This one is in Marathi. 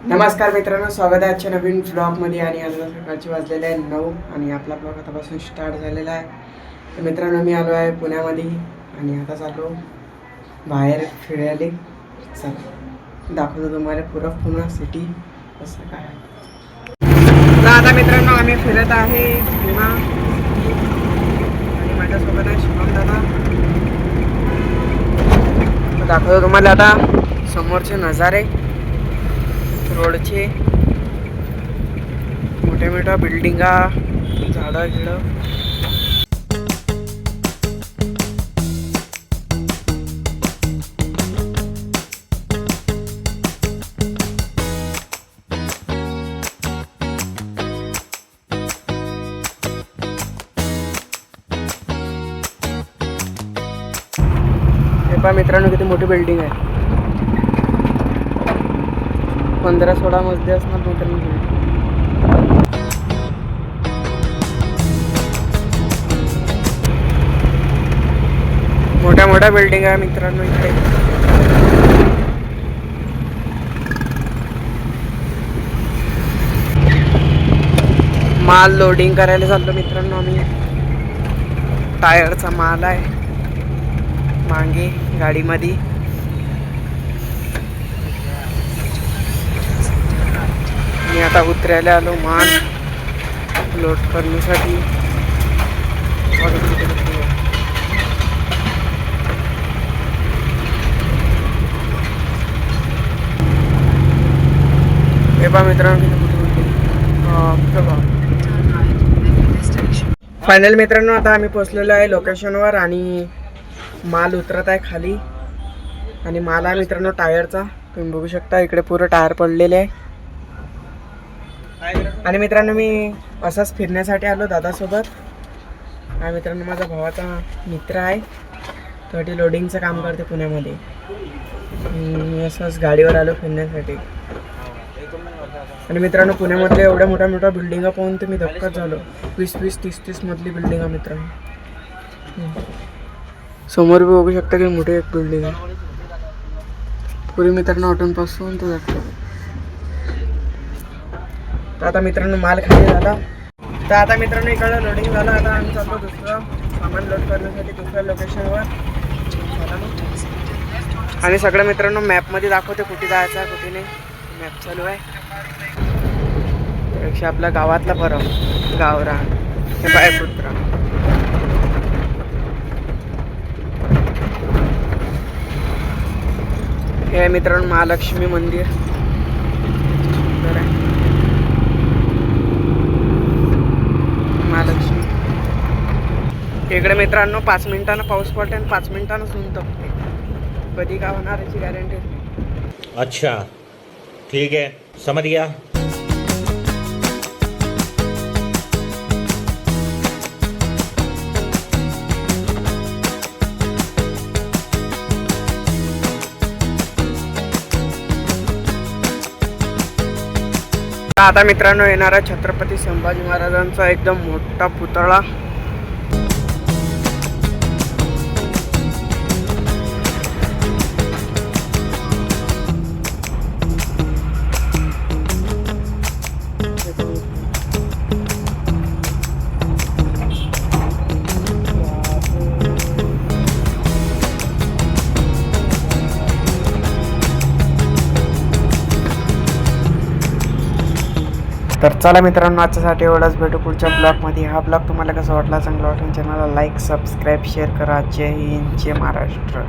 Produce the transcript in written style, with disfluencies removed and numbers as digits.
नमस्कार मित्रांनो, स्वागत आहे आजच्या नवीन ब्लॉगमध्ये. आणि आज सकाळची वाजलेले आहे 9 आणि आपला ब्लॉग आतापासून स्टार्ट झालेला आहे. तर मित्रांनो, मी आलो आहे पुण्यामध्ये आणि आता चाललो बाहेर फिरायला. चला दाखवतो तुम्हाला पुरं पुणे सिटी कसं काय. तर आता मित्रांनो, आम्ही फिरत आहे पुणे आणि माझ्यासोबत आहे शुभम दादा. दाखवतो तुम्हाला आता समोरचे नजारे, रोडचे मोठ्या मोठ्या बिल्डिंगा, झाडं गिडं. हे पहा मित्रांनो, किती मोठी बिल्डिंग आहे. 15-16 मजली असणार मित्रांनो. मोठ्या मोठ्या बिल्डिंग आहे मित्रांनो इथे. माल लोडिंग करायला चाललो मित्रांनो आम्ही. टायरचा माल आहे मागे गाडीमध्ये. मी आता उतरायला आलो माल लोड करण्यासाठी. हे पहा मित्रांनो, फायनल मित्रांनो आता आम्ही पोहोचलेलो आहे लोकेशनवर आणि माल उतरत आहे खाली. आणि माल आहे मित्रांनो टायरचा. तुम्ही बघू शकता इकडे पुरं टायर पडलेले आहे. आणि मित्रांनो, मी असाच फिरण्यासाठी आलो दादासोबत. हा मित्रांनो माझा भावाचा मित्र आहे, तो लोडिंगचं काम करते पुण्यामध्ये. मी असंच गाडीवर आलो फिरण्यासाठी. आणि मित्रांनो, पुण्यामधले एवढ्या मोठ्या मोठ्या बिल्डिंगा पाहून तर मी धक्काच झालो. 20-20, 30-30 मधली बिल्डिंग आहे मित्रांनो. समोर बी बघू शकता की मोठी एक बिल्डिंग आहे. पुरी मित्रांनो ऑटोनपासून तो जातो. तर आता मित्रांनो माल खाली झाला. तर आता मित्रांनो इकडं लोडिंग झालं. आता आम्ही चालतो दुसरं सामान लोड करण्यासाठी दुसऱ्या लोकेशनवर. आणि सगळं मित्रांनो मॅपमध्ये दाखवते कुठे जायचं आहे कुठे नाही. मॅप चालू आहे. त्यापेक्षा आपल्या गावातला बरं गावरान हे बायपुत्रा. हे मित्रांनो महालक्ष्मी मंदिर. महालक्ष्मी इकडे मित्रांनो 5 मिनिटांना पाऊस पडते आणि 5 मिनिटांना ऊन तापते. कधी काय होणार याची गॅरंटी नाही. अच्छा ठीक है, समझ गया. आता मित्रांनो येणारा छत्रपती संभाजी महाराजांचा एकदम मोठा पुतळा. तर चला मित्रांनो, आजच्यासाठी एवढंच. भेटू पुढच्या ब्लॉगमध्ये. हा ब्लॉग तुम्हाला कसा वाटला, चांगला वाटून चॅनलला लाईक, सबस्क्राईब, शेअर करा. जय हिंद, जय महाराष्ट्र.